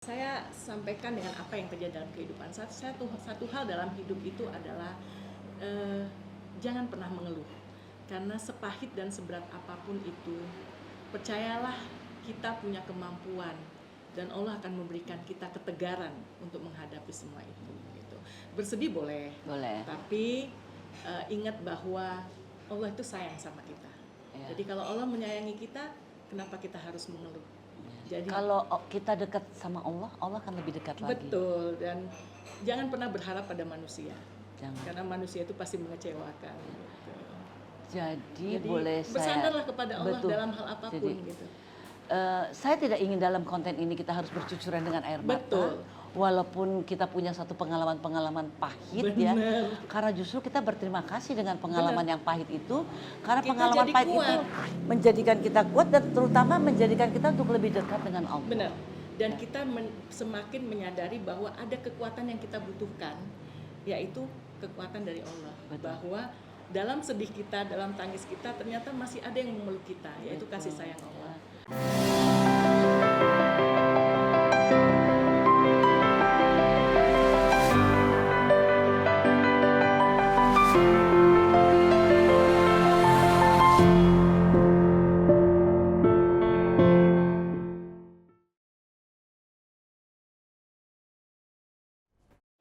Saya sampaikan dengan apa yang terjadi dalam kehidupan. Satu hal dalam hidup itu adalah jangan pernah mengeluh. Karena sepahit dan seberat apapun itu, percayalah kita punya kemampuan dan Allah akan memberikan kita ketegaran untuk menghadapi semua itu. Gitu. Bersedih boleh, tapi ingat bahwa Allah itu sayang sama kita. Jadi kalau Allah menyayangi kita, kenapa kita harus mengeluh? Jadi kalau kita dekat sama Allah, Allah akan lebih dekat lagi. Betul, dan jangan pernah berharap pada manusia. Karena manusia itu pasti mengecewakan. Gitu. Jadi boleh bersandarlah kepada Allah dalam hal apapun. Gitu. Saya tidak ingin dalam konten ini kita harus bercucuran dengan air mata. Betul. Walaupun kita punya satu pengalaman pahit. Bener. Ya, karena justru kita berterima kasih dengan pengalaman yang pahit itu, karena kita pengalaman pahit kuat. Itu menjadikan kita kuat dan terutama menjadikan kita untuk lebih dekat dengan Allah. Benar. Dan kita semakin menyadari bahwa ada kekuatan yang kita butuhkan, yaitu kekuatan dari Allah. Betul. Bahwa dalam sedih kita, dalam tangis kita, ternyata masih ada yang memeluk kita, yaitu kasih sayang Allah.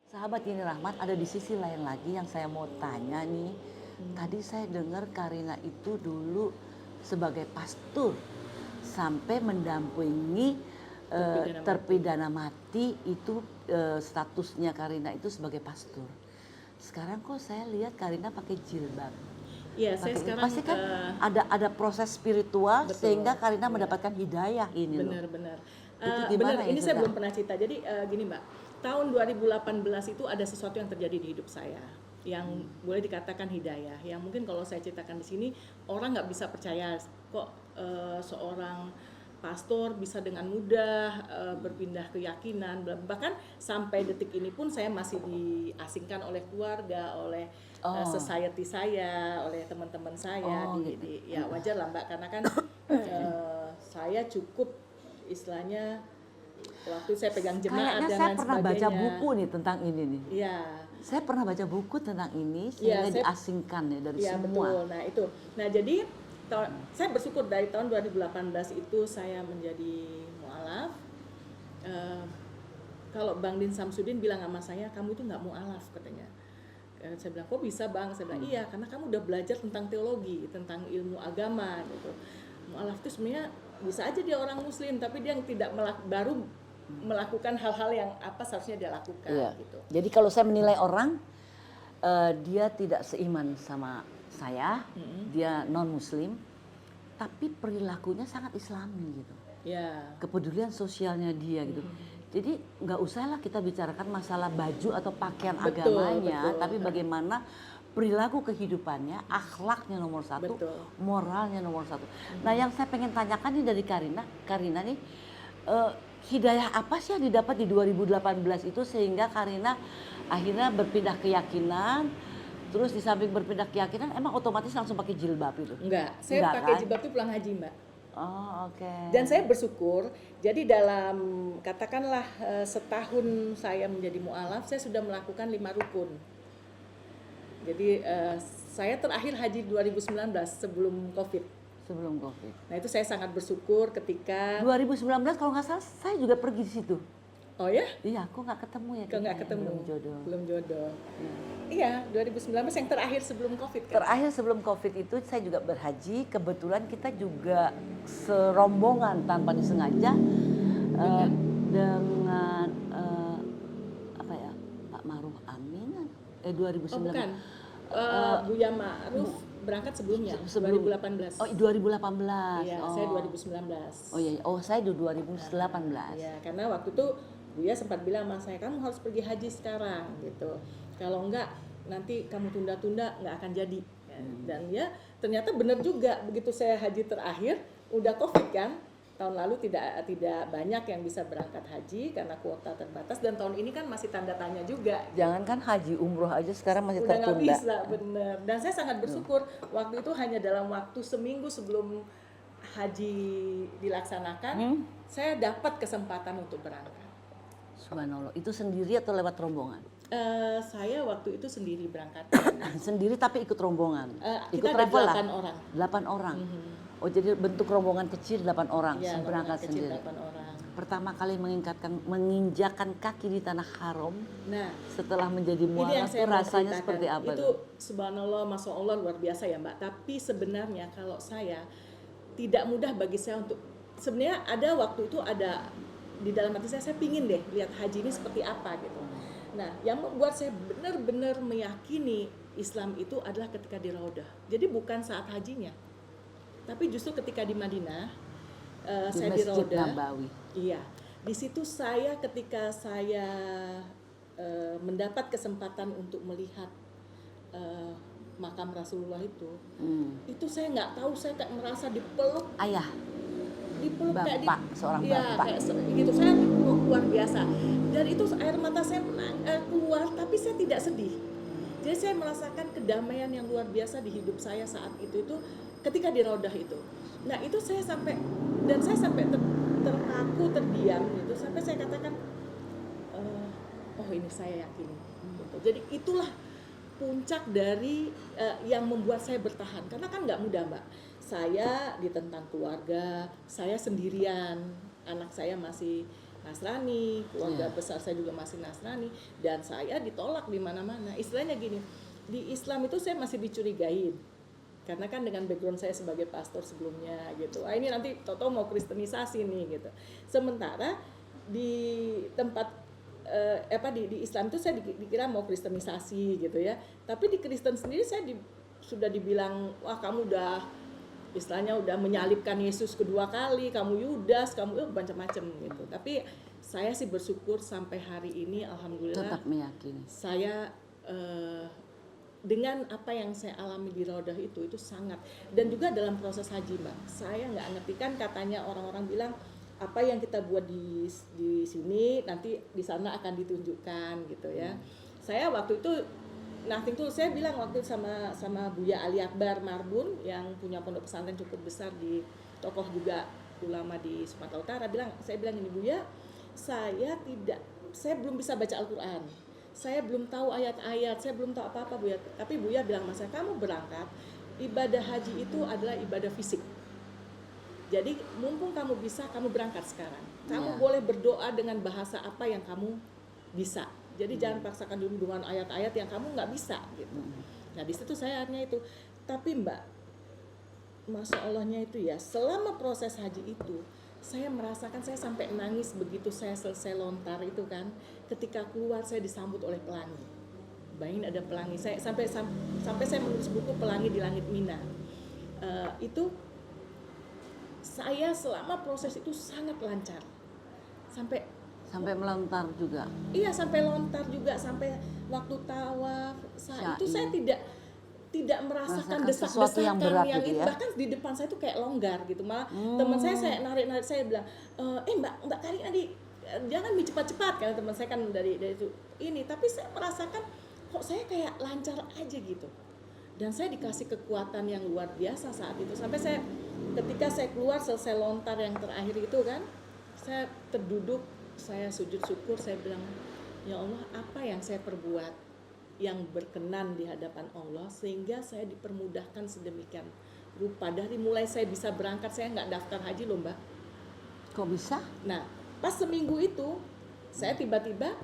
Sahabat Yeni Rahmat, ada di sisi lain lagi yang saya mau tanya nih. Tadi saya dengar Karina itu dulu sebagai pastor sampai mendampingi terpidana mati itu, statusnya Karina itu sebagai pastor. Sekarang kok saya lihat Karina pakai jilbab. Iya, saya sekarang pasti kan ada proses spiritual. Betul, sehingga Karina mendapatkan hidayah ini. Benar. Benar, ini saya belum pernah cerita. Jadi gini Mbak, tahun 2018 itu ada sesuatu yang terjadi di hidup saya yang boleh dikatakan hidayah. Yang mungkin kalau saya ceritakan di sini orang nggak bisa percaya kok seorang pastor bisa dengan mudah berpindah keyakinan. Bahkan sampai detik ini pun saya masih diasingkan oleh keluarga, oleh society saya, oleh teman-teman saya. Gitu. Ya wajar lah Mbak, karena kan saya cukup istilahnya waktu saya pegang jemaat dan lain sebagainya. Saya pernah baca buku nih tentang ini nih. Iya. Saya pernah baca buku tentang ini sehingga diasingkan ya dari semua. Betul. Nah itu. Nah jadi saya bersyukur dari tahun 2018 itu saya menjadi mu'alaf. Kalau Bang Din Samsudin bilang sama saya, kamu itu nggak mu'alaf katanya. Saya bilang, kok bisa Bang? Saya bilang, iya karena kamu udah belajar tentang teologi, tentang ilmu agama gitu. Mu'alaf itu sebenarnya bisa aja dia orang muslim tapi dia tidak baru melakukan hal-hal yang apa seharusnya dia lakukan. Iya. Gitu. Jadi kalau saya menilai orang dia tidak seiman sama saya, dia non muslim tapi perilakunya sangat islami gitu. Ya. Kepedulian sosialnya dia gitu. Jadi nggak usahlah kita bicarakan masalah baju atau pakaian agamanya, tapi bagaimana perilaku kehidupannya, akhlaknya nomor satu, moralnya nomor satu. Nah yang saya pengen tanyakan nih dari Karina nih, hidayah apa sih yang didapat di 2018 itu sehingga Karina akhirnya berpindah keyakinan, terus di samping berpindah keyakinan emang otomatis langsung pakai jilbab itu? Enggak, saya pakai jilbab itu pulang haji Mbak. Oh oke. Dan saya bersyukur, jadi dalam katakanlah setahun saya menjadi mu'alaf, saya sudah melakukan 5 rukun. Jadi saya terakhir haji 2019 sebelum COVID. Sebelum COVID. Nah itu saya sangat bersyukur ketika 2019 kalau nggak salah saya juga pergi di situ. Oh ya? Iya, aku nggak ketemu ya. Nggak ketemu. Belum jodoh. Hmm. Iya, 2019 yang terakhir sebelum COVID. Kan? Terakhir sebelum COVID itu saya juga berhaji. Kebetulan kita juga serombongan tanpa disengaja dengan apa ya, Pak Ma'ruf Amin. 2019. Oh bukan. Buya Ma'ruf berangkat sebelumnya, 2018. Oh 2018. Iya, saya 2019. Oh iya, saya 2018. Iya, karena waktu itu Buya sempat bilang sama saya, kamu harus pergi haji sekarang gitu. Kalau enggak nanti kamu tunda-tunda nggak akan jadi. Dan ya ternyata benar juga, begitu saya haji terakhir udah COVID kan. Tahun lalu tidak banyak yang bisa berangkat haji karena kuota terbatas, dan tahun ini kan masih tanda tanya juga. Jangankan haji, umroh aja sekarang masih tertunda. Udah nggak bisa, bener. Dan saya sangat bersyukur waktu itu hanya dalam waktu seminggu sebelum haji dilaksanakan, saya dapat kesempatan untuk berangkat. Subhanallah. Itu sendiri atau lewat rombongan? Saya waktu itu sendiri berangkat. Sendiri tapi ikut rombongan. Ikut Kita ada travel lah. 8 orang. 8 orang. Oh, jadi bentuk rombongan kecil 8 orang, Ya, berangkat kecil sendiri. 8 orang. Pertama kali menginjakan kaki di tanah haram. Nah, Setelah menjadi ini mualaf yang itu saya mau rasanya ceritakan. seperti apa? Itu subhanallah, masya Allah, luar biasa ya Mbak. Tapi sebenarnya kalau saya tidak mudah bagi saya untuk, sebenarnya ada waktu itu ada di dalam hati saya pingin deh lihat haji ini seperti apa gitu. Nah, yang membuat saya benar-benar meyakini Islam itu adalah ketika di Raudah. Jadi bukan saat hajinya, tapi justru ketika di Madinah. Di Saya di Masjid Raudah. Nabawi. Iya, di situ ketika saya mendapat kesempatan untuk melihat makam Rasulullah itu saya nggak tahu, saya kayak merasa dipeluk Ayah, kayak bapak, seorang iya, bapak. kayak gitu, saya luar biasa. Dan itu air mata saya keluar, tapi saya tidak sedih. Jadi saya merasakan kedamaian yang luar biasa di hidup saya saat itu ketika di Raudah itu. Nah itu saya sampai terpaku, terdiam gitu, sampai saya katakan, oh ini saya yakini. Gitu. Jadi itulah puncak dari yang membuat saya bertahan, karena kan nggak mudah Mbak. Saya ditentang keluarga, saya sendirian, anak saya masih Nasrani, keluarga besar saya juga masih Nasrani, dan saya ditolak di mana-mana. Istilahnya gini, di Islam itu saya masih dicurigain, karena kan dengan background saya sebagai pastor sebelumnya gitu. Ini nanti Toto mau kristenisasi nih gitu. Sementara di tempat di Islam itu saya dikira mau kristenisasi gitu ya. Tapi di Kristen sendiri saya sudah dibilang, wah kamu udah istilahnya udah menyalibkan Yesus kedua kali, kamu Yudas, kamu macam-macam gitu. Tapi saya sih bersyukur sampai hari ini alhamdulillah Tetap meyakini. saya dengan apa yang saya alami di Raudah itu sangat, dan juga dalam proses haji Mbak, saya nggak ngerti kan, katanya orang-orang bilang apa yang kita buat di sini nanti di sana akan ditunjukkan gitu ya. Saya waktu itu nothing tuh, saya bilang waktu sama Buya Ali Akbar Marbun yang punya pondok pesantren cukup besar, di tokoh juga ulama di Sumatera Utara, saya bilang ini Buya, saya belum bisa baca Al-Quran, saya belum tahu ayat-ayat, saya belum tahu apa-apa Buya. Tapi Buya bilang sama saya, kamu berangkat, ibadah haji itu adalah ibadah fisik. Jadi mumpung kamu bisa, kamu berangkat sekarang. Kamu boleh berdoa dengan bahasa apa yang kamu bisa. Jadi jangan paksakan dulu dengan ayat-ayat yang kamu nggak bisa gitu. Nah di situ saya akhirnya itu. Tapi Mbak, masya Allahnya itu ya, selama proses haji itu saya merasakan, saya sampai nangis begitu saya selesai lontar itu kan. Ketika keluar saya disambut oleh pelangi. Bayangin ada pelangi. Saya sampai saya menulis buku Pelangi di Langit Mina. Itu saya selama proses itu sangat lancar. Sampai melontar juga. Iya, sampai lontar juga, sampai waktu tawaf. Itu saya tidak merasakan desak-desakan yang berat yang gitu ya? Bahkan di depan saya itu kayak longgar gitu. Malah teman saya narik saya bilang, Mbak Karin Adi, jangan cepat-cepat, karena teman saya kan dari itu ini. Tapi saya merasakan kok saya kayak lancar aja gitu. Dan saya dikasih kekuatan yang luar biasa saat itu. Sampai ketika saya keluar selesai lontar yang terakhir itu kan, saya terduduk, saya sujud syukur, saya bilang, ya Allah, apa yang saya perbuat yang berkenan di hadapan Allah sehingga saya dipermudahkan sedemikian rupa. Dari mulai saya bisa berangkat, saya nggak daftar haji loh Mbak. Kok bisa? Nah pas seminggu itu saya tiba-tiba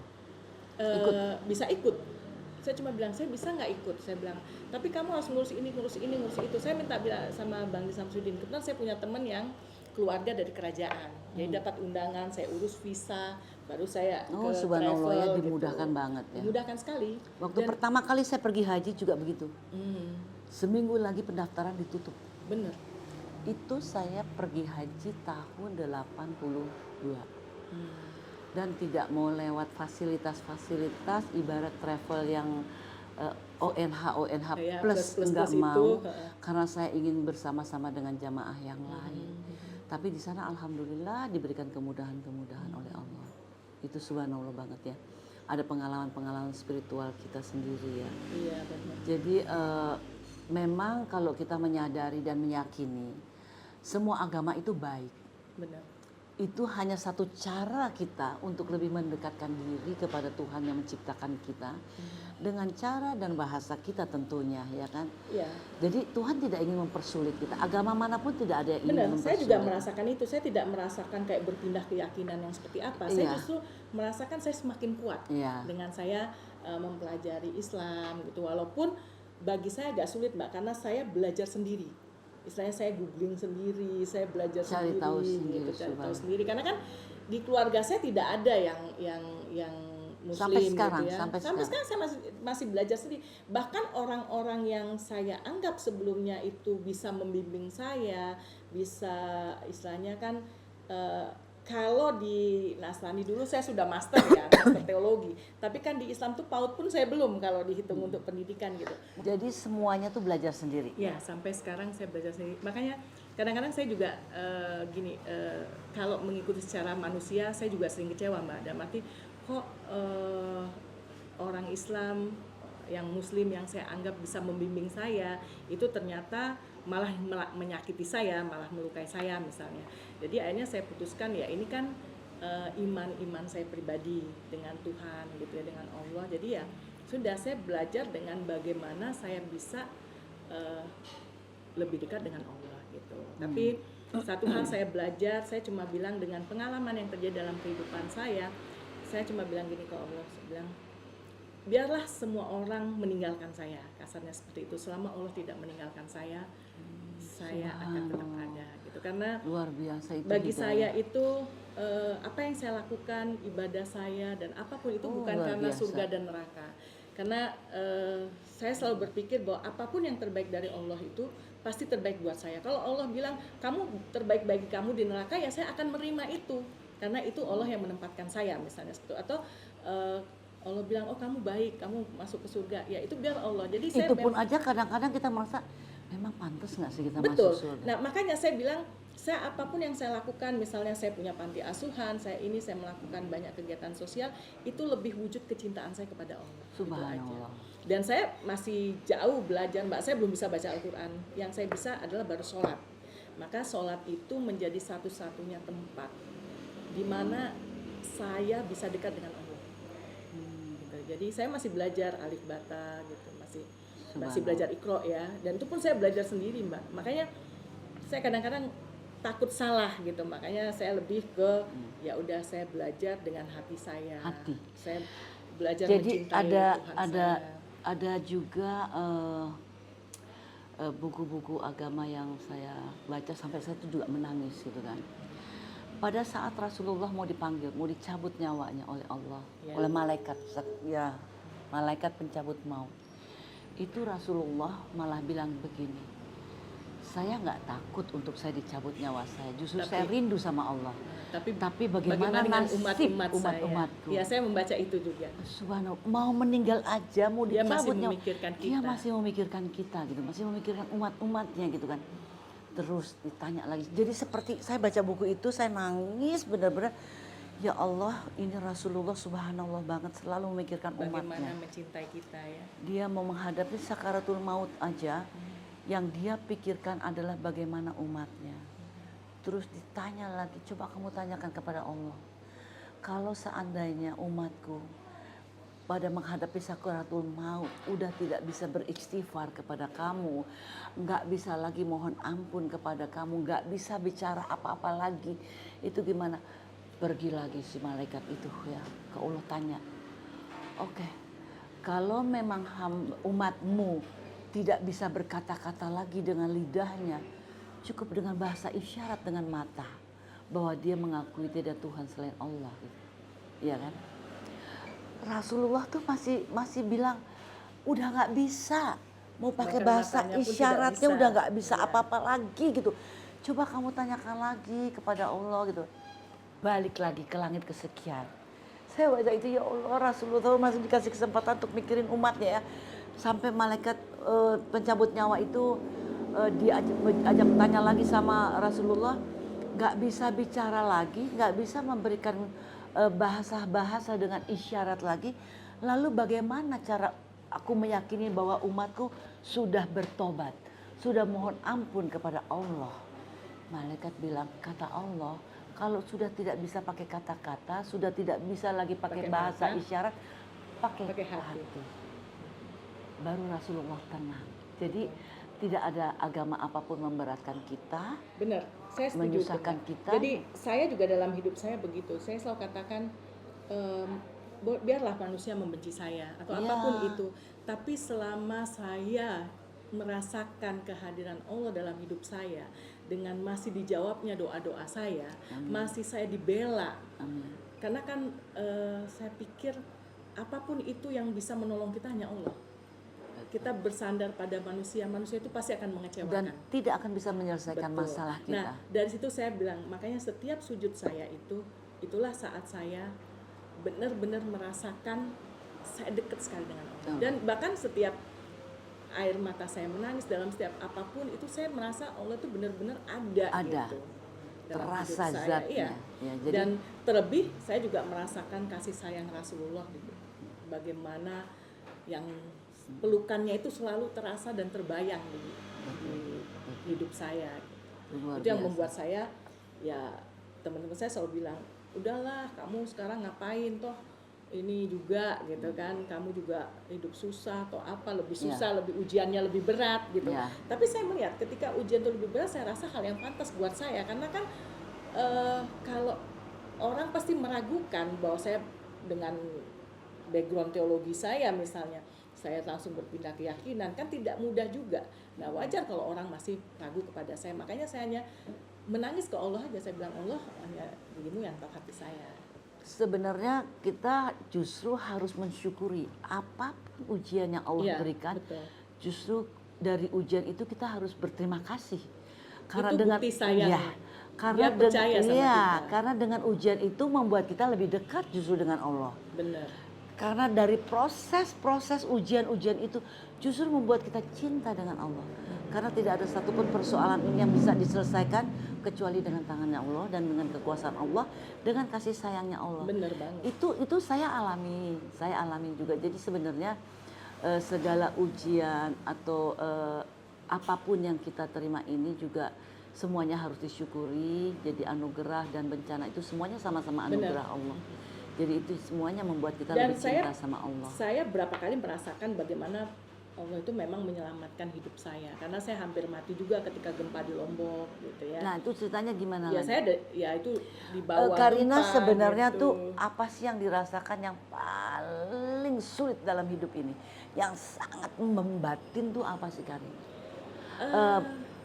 bisa ikut. Saya cuma bilang, saya bisa nggak ikut? Saya bilang, tapi kamu harus ngurus ini, ngurus itu. Saya minta bilang sama Bang Samsudin, kebetulan saya punya teman yang keluarga dari kerajaan, jadi dapat undangan, saya urus visa, baru saya ke subhanallah ya, travel dimudahkan gitu. banget ya. Dimudahkan sekali. Waktu pertama kali saya pergi haji juga begitu. Seminggu lagi pendaftaran ditutup. Bener. Itu saya pergi haji tahun 82. Dan tidak mau lewat fasilitas-fasilitas ibarat travel yang ONH Ya, plus plus enggak itu, mau, karena saya ingin bersama-sama dengan jamaah yang lain. Tapi di sana alhamdulillah diberikan kemudahan-kemudahan oleh Allah. Itu subhanallah banget ya. Ada pengalaman-pengalaman spiritual kita sendiri ya. Iya benar. Jadi memang kalau kita menyadari dan meyakini semua agama itu baik. Benar. itu hanya satu cara kita untuk lebih mendekatkan diri kepada Tuhan yang menciptakan kita dengan cara dan bahasa kita tentunya, ya kan? Ya. Jadi Tuhan tidak ingin mempersulit kita. Agama manapun tidak ada yang ingin Benar, mempersulit. saya juga merasakan itu. Saya tidak merasakan kayak berpindah keyakinan yang seperti apa. Saya justru merasakan saya semakin kuat dengan saya mempelajari Islam gitu. Walaupun bagi saya agak sulit, Mbak, karena saya belajar sendiri. Istilahnya saya googling sendiri, saya belajar cari sendiri, tahu sendiri, gitu, cari tahu sendiri. Karena kan di keluarga saya tidak ada yang Muslim sampai sekarang, gitu ya. Sampai sekarang saya masih belajar sendiri. Bahkan orang-orang yang saya anggap sebelumnya itu bisa membimbing saya, bisa istilahnya kan kalau di Nasrani dulu saya sudah master ya, master teologi. Tapi kan di Islam tuh PAUD pun saya belum kalau dihitung untuk pendidikan gitu. Jadi semuanya tuh belajar sendiri. Ya, sampai sekarang saya belajar sendiri. Makanya kadang-kadang saya juga kalau mengikuti secara manusia saya juga sering kecewa, Mbak. Dan arti kok orang Islam yang Muslim yang saya anggap bisa membimbing saya itu ternyata malah menyakiti saya, malah melukai saya misalnya. Jadi akhirnya saya putuskan ya ini kan iman saya pribadi dengan Tuhan gitu ya, dengan Allah. Jadi ya sudah saya belajar dengan bagaimana saya bisa lebih dekat dengan Allah gitu. Tapi satu hal saya belajar, saya cuma bilang dengan pengalaman yang terjadi dalam kehidupan saya cuma bilang gini ke Allah, saya bilang biarlah semua orang meninggalkan saya, kasarnya seperti itu. Selama Allah tidak meninggalkan saya akan tetap ada gitu. Karena luar biasa itu bagi saya itu apa yang saya lakukan, ibadah saya dan apapun itu bukan karena biasa. Surga dan neraka. Karena saya selalu berpikir bahwa apapun yang terbaik dari Allah itu pasti terbaik buat saya. Kalau Allah bilang kamu terbaik bagi kamu di neraka, ya saya akan menerima itu. Karena itu Allah yang menempatkan saya misalnya seperti itu. Atau Allah bilang, oh kamu baik, kamu masuk ke surga, ya itu biar Allah. Jadi itu pun aja kadang-kadang kita merasa memang pantas nggak sih kita betul. Masuk surga. Nah makanya saya bilang, saya apapun yang saya lakukan, misalnya saya punya panti asuhan, saya melakukan banyak kegiatan sosial, itu lebih wujud kecintaan saya kepada Allah. Subhanallah. Dan saya masih jauh belajar, Mbak. Saya belum bisa baca Al-Quran. Yang saya bisa adalah baru sholat. Maka sholat itu menjadi satu-satunya tempat di mana saya bisa dekat dengan Allah. Jadi saya masih belajar alif bata gitu, masih belajar Iqra ya, dan itu pun saya belajar sendiri, Mbak. Makanya saya kadang-kadang takut salah gitu, makanya saya lebih ke ya udah saya belajar dengan hati saya. Saya belajar jadi mencintai Tuhan ada juga buku-buku agama yang saya baca sampai saya tuh juga menangis gitu kan. Pada saat Rasulullah mau dipanggil, mau dicabut nyawanya oleh Allah, oleh malaikat, ya malaikat pencabut maut. Itu Rasulullah malah bilang begini, saya nggak takut untuk saya dicabut nyawa saya, justru saya rindu sama Allah. Tapi bagaimana nasib umat-umatku? Ya saya membaca itu juga. Subhanallah, mau meninggal aja, mau dicabut nyawa, dia masih memikirkan kita gitu, masih memikirkan umat-umatnya gitu kan. Terus ditanya lagi. Jadi seperti saya baca buku itu saya nangis benar-benar. Ya Allah, ini Rasulullah subhanallah banget selalu memikirkan umatnya. Bagaimana mencintai kita ya. Dia mau menghadapi sakaratul maut aja, yang dia pikirkan adalah bagaimana umatnya. Terus ditanya lagi, coba kamu tanyakan kepada Allah. Kalau seandainya umatku pada menghadapi sakaratul maut udah tidak bisa beristighfar kepada kamu, nggak bisa lagi mohon ampun kepada kamu, nggak bisa bicara apa-apa lagi, itu gimana? Pergi lagi si malaikat itu ya ke Allah tanya, oke, kalau memang umatmu tidak bisa berkata-kata lagi dengan lidahnya, cukup dengan bahasa isyarat dengan mata bahwa dia mengakui tidak Tuhan selain Allah, gitu. Iya kan? Rasulullah tuh masih bilang udah nggak bisa, mau pakai bahasa isyaratnya udah nggak bisa apa-apa lagi gitu. Coba kamu tanyakan lagi kepada Allah gitu. Balik lagi ke langit kesekian. Saya baca itu, ya Allah, Rasulullah masih dikasih kesempatan untuk mikirin umatnya ya. Sampai malaikat pencabut nyawa itu diajak tanya lagi sama Rasulullah, nggak bisa bicara lagi, nggak bisa memberikan bahasa-bahasa dengan isyarat lagi. Lalu bagaimana cara aku meyakini bahwa umatku sudah bertobat, sudah mohon ampun kepada Allah? Malaikat bilang, kata Allah, kalau sudah tidak bisa pakai kata-kata, sudah tidak bisa lagi pakai bahasa mata, isyarat, pakai pakai hati. Baru Rasulullah tenang. Jadi tidak ada agama apapun memberatkan kita, Benar, saya setuju. menyusahkan kita. Jadi saya juga dalam hidup saya begitu. Saya selalu katakan biarlah manusia membenci saya atau apapun itu, tapi selama saya merasakan kehadiran Allah dalam hidup saya, dengan masih dijawabnya doa-doa saya, masih saya dibela. Karena kan saya pikir apapun itu yang bisa menolong kita hanya Allah. Kita bersandar pada manusia itu pasti akan mengecewakan dan tidak akan bisa menyelesaikan masalah kita. Nah, dari situ saya bilang, makanya setiap sujud saya itulah saat saya benar-benar merasakan saya dekat sekali dengan Allah. Dan bahkan setiap air mata saya menangis, dalam setiap apapun itu saya merasa Allah itu benar-benar ada gitu. Terasa zatnya. Iya. Dan terlebih saya juga merasakan kasih sayang Rasulullah gitu. Bagaimana yang pelukannya itu selalu terasa dan terbayang di hidup saya. Itu yang membuat saya, ya teman-teman saya selalu bilang, udahlah kamu sekarang ngapain toh ini juga gitu kan, kamu juga hidup susah atau apa, lebih susah, lebih ujiannya lebih berat gitu. Tapi saya melihat ketika ujian itu lebih berat, saya rasa hal yang pantas buat saya, karena kan kalau orang pasti meragukan bahwa saya dengan background teologi saya misalnya, saya langsung berpindah keyakinan, kan tidak mudah juga. Nah wajar kalau orang masih ragu kepada saya, makanya saya hanya menangis ke Allah aja, saya bilang Allah hanya dirimu yang tahu hati saya. Sebenarnya kita justru harus mensyukuri apapun ujian yang Allah berikan. Betul. Justru dari ujian itu kita harus berterima kasih. Karena itu dengan bukti sayang. karena dia percaya sama kita. Karena dengan ujian itu membuat kita lebih dekat justru dengan Allah. Benar. Karena dari proses ujian-ujian itu justru membuat kita cinta dengan Allah. Karena tidak ada satupun persoalan ini yang bisa diselesaikan kecuali dengan tangannya Allah dan dengan kekuasaan Allah, dengan kasih sayangnya Allah. Benar banget. Itu saya alami juga. Jadi sebenarnya segala ujian atau apapun yang kita terima ini juga semuanya harus disyukuri. Jadi anugerah dan bencana itu semuanya sama-sama anugerah Allah. Jadi itu semuanya membuat kita lebih cinta sama Allah. Saya berapa kali merasakan bagaimana Allah itu memang menyelamatkan hidup saya, karena saya hampir mati juga ketika gempa di Lombok gitu ya. Nah itu ceritanya gimana? Ya lagi? Saya itu di bawah Karina gempa, sebenarnya gitu. tuh apa sih yang dirasakan yang paling sulit dalam hidup ini, yang sangat membatin tuh apa sih Karina?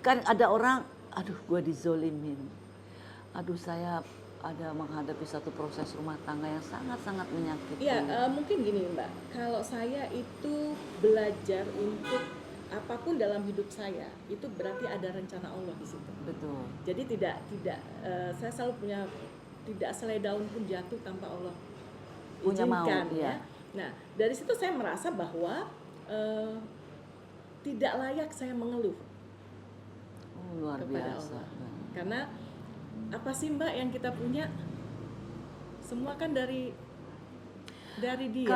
Kan ada orang, aduh gue dizolimin, aduh saya ada menghadapi satu proses rumah tangga yang sangat-sangat menyakiti. Ya mungkin gini Mbak, kalau saya itu belajar untuk apapun dalam hidup saya itu berarti ada rencana Allah di situ. Betul. Jadi tidak saya selalu punya, tidak selai daun pun jatuh tanpa Allah punya izinkan, mau, ya. Nah dari situ saya merasa bahwa tidak layak saya mengeluh luar kepada biasa. Allah. Karena apa sih Mbak yang kita punya? Semua kan dari Dia.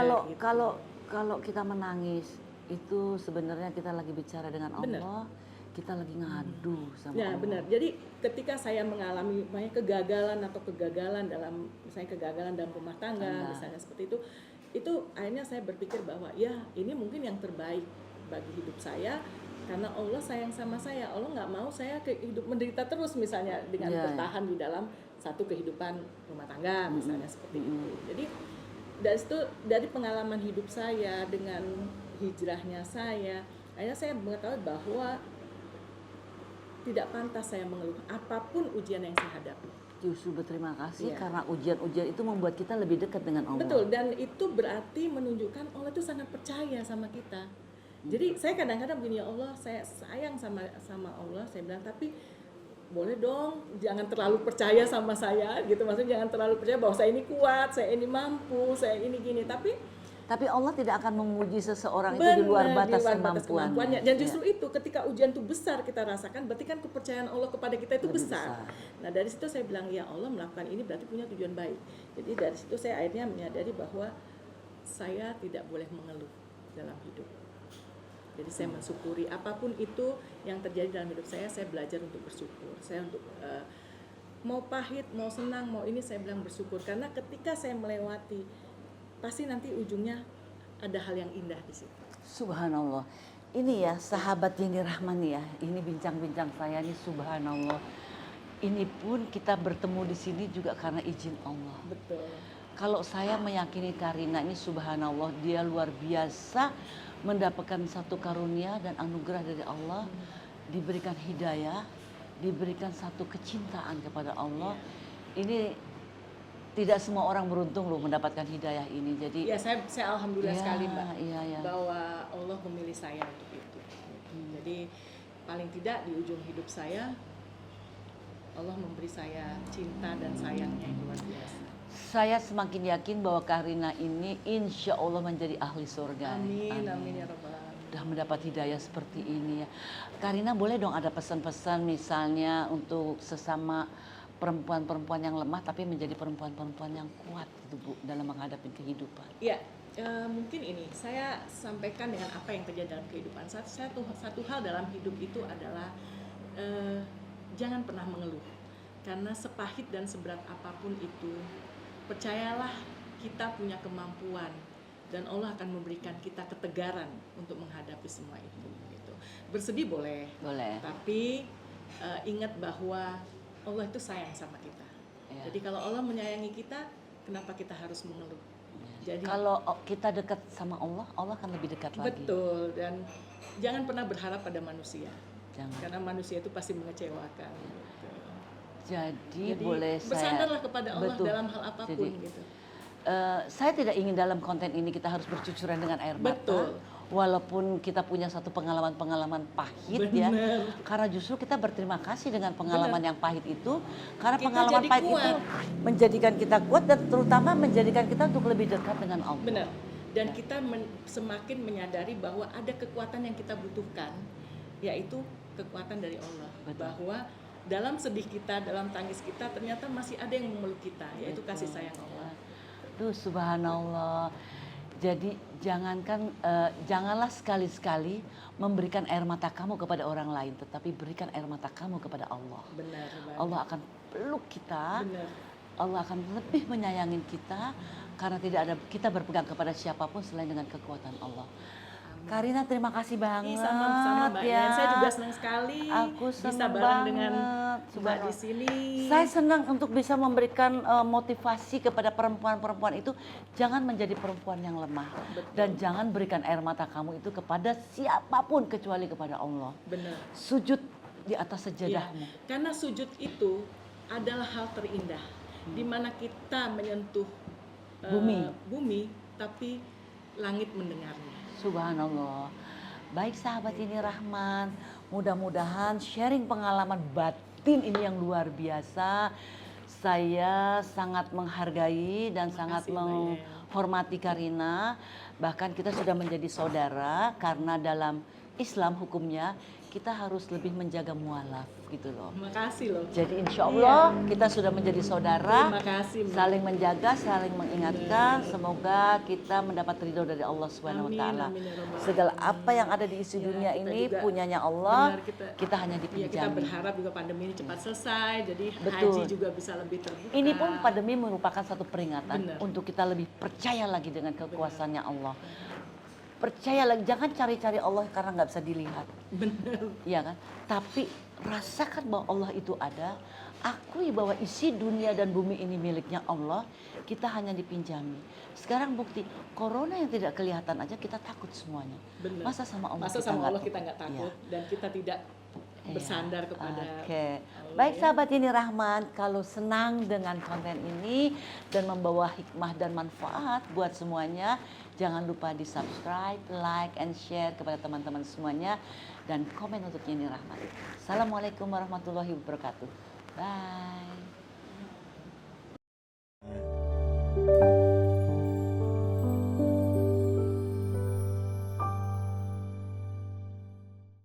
Kalau kita menangis itu sebenarnya kita lagi bicara dengan Allah, kita lagi ngadu sama Allah. Benar. Jadi ketika saya mengalami kegagalan dalam misalnya kegagalan dalam rumah tangga, misalnya seperti itu akhirnya saya berpikir bahwa ya ini mungkin yang terbaik bagi hidup saya. Karena Allah sayang sama saya, Allah nggak mau saya hidup menderita terus misalnya dengan bertahan di dalam satu kehidupan rumah tangga misalnya seperti itu. Jadi dari pengalaman hidup saya dengan hijrahnya saya, akhirnya saya mengetahui bahwa tidak pantas saya mengeluh apapun ujian yang saya hadapi. Justru berterima kasih karena ujian-ujian itu membuat kita lebih dekat dengan Allah. Betul, dan itu berarti menunjukkan Allah itu sangat percaya sama kita. Jadi saya kadang-kadang begini, ya Allah saya sayang sama Allah, saya bilang, tapi boleh dong jangan terlalu percaya sama saya gitu, maksudnya jangan terlalu percaya bahwa saya ini kuat, saya ini mampu, saya ini gini, tapi Allah tidak akan menguji seseorang itu di luar batas kemampuannya. Dan justru itu ketika ujian itu besar kita rasakan, berarti kan kepercayaan Allah kepada kita itu besar. Nah dari situ saya bilang ya Allah melakukan ini berarti punya tujuan baik. Jadi dari situ saya akhirnya menyadari bahwa saya tidak boleh mengeluh dalam hidup. Jadi saya mensyukuri apapun itu yang terjadi dalam hidup saya belajar untuk bersyukur. Saya untuk mau pahit, mau senang, mau ini saya bilang bersyukur karena ketika saya melewati pasti nanti ujungnya ada hal yang indah di situ. Subhanallah. Ini ya sahabat Yeni Rahmani ya. Ini bincang-bincang saya nih subhanallah. Ini pun kita bertemu di sini juga karena izin Allah. Betul. Kalau saya meyakini Karina ini subhanallah dia luar biasa mendapatkan satu karunia dan anugerah dari Allah, diberikan hidayah, diberikan satu kecintaan kepada Allah. Ini tidak semua orang beruntung loh mendapatkan hidayah ini. Jadi ya saya alhamdulillah sekali Mbak ya. bahwa Allah memilih saya untuk itu. Jadi paling tidak di ujung hidup saya Allah memberi saya cinta dan sayangnya yang luar biasa. Saya semakin yakin bahwa Karina ini insya Allah menjadi ahli surga. Amin, amin ya Rabbal Alamin. Sudah mendapat hidayah seperti ini ya. Karina boleh dong ada pesan-pesan misalnya untuk sesama perempuan-perempuan yang lemah tapi menjadi perempuan-perempuan yang kuat gitu Bu dalam menghadapi kehidupan. Iya, mungkin ini saya sampaikan dengan apa yang terjadi dalam kehidupan. Satu hal dalam hidup itu adalah jangan pernah mengeluh. Karena sepahit dan seberat apapun itu, percayalah kita punya kemampuan dan Allah akan memberikan kita ketegaran untuk menghadapi semua itu. Gitu. Bersedih boleh, tapi ingat bahwa Allah itu sayang sama kita. Ya. Jadi kalau Allah menyayangi kita, kenapa kita harus mengeluh? Ya. Jadi kalau kita dekat sama Allah, Allah akan lebih dekat lagi. Betul, dan jangan pernah berharap pada manusia. Jangan. Karena manusia itu pasti mengecewakan. Gitu. Jadi boleh bersandarlah kepada Allah dalam hal apapun. Gitu. Saya tidak ingin dalam konten ini kita harus bercucuran dengan air mata. Betul. Walaupun kita punya satu pengalaman-pengalaman pahit. Bener. Ya, karena justru kita berterima kasih dengan pengalaman yang pahit itu, karena kita pengalaman pahit kuat. Itu menjadikan kita kuat dan terutama menjadikan kita untuk lebih dekat dengan Allah. Benar. Dan kita semakin menyadari bahwa ada kekuatan yang kita butuhkan, yaitu kekuatan dari Allah. Betul. Bahwa dalam sedih kita, dalam tangis kita, ternyata masih ada yang memeluk kita, yaitu kasih sayang Allah. Duh, subhanallah. Jadi janganlah sekali-sekali memberikan air mata kamu kepada orang lain, tetapi berikan air mata kamu kepada Allah. Benar. Allah akan peluk kita. Benar. Allah akan lebih menyayangin kita karena tidak ada kita berpegang kepada siapapun selain dengan kekuatan Allah. Karina terima kasih banget. Sama-sama Mbak. Ya. Saya juga senang sekali bisa bareng dengan Mbak di sini. Saya senang untuk bisa memberikan motivasi kepada perempuan-perempuan itu jangan menjadi perempuan yang lemah. Betul. Dan jangan berikan air mata kamu itu kepada siapapun kecuali kepada Allah. Benar. Sujud di atas sejadahmu. Ya, karena sujud itu adalah hal terindah di mana kita menyentuh bumi tapi langit mendengarnya. Subhanallah. Baik sahabat Yeni Rahman, mudah-mudahan sharing pengalaman batin ini yang luar biasa. Saya sangat menghargai dan sangat menghormati Karina. Bahkan kita sudah menjadi saudara karena dalam Islam hukumnya kita harus lebih menjaga mualaf gitu loh. Makasih loh. Jadi insya Allah kita sudah menjadi saudara. Terima kasih. Saling menjaga, saling mengingatkan. Semoga kita mendapat ridho dari Allah Subhanahu Wa Taala. Segala apa yang ada di isi dunia ini punyanya Allah. Kita hanya dipinjami. Kita berharap juga pandemi ini cepat selesai. Jadi haji juga bisa lebih terbuka. Ini pun pandemi merupakan satu peringatan untuk kita lebih percaya lagi dengan kekuasaannya Allah. Percaya lagi, jangan cari-cari Allah karena nggak bisa dilihat. Benar. Iya kan? Tapi rasakan bahwa Allah itu ada. Akui bahwa isi dunia dan bumi ini miliknya Allah. Kita hanya dipinjami. Sekarang bukti, corona yang tidak kelihatan aja kita takut semuanya. Benar. Masa sama Allah kita nggak takut dan kita tidak bersandar kepada Allah. Baik sahabat Yeni Rahman, kalau senang dengan konten ini dan membawa hikmah dan manfaat buat semuanya, jangan lupa di subscribe, like, and share kepada teman-teman semuanya dan komen untuk Yeni Rahman. Assalamualaikum warahmatullahi wabarakatuh. Bye.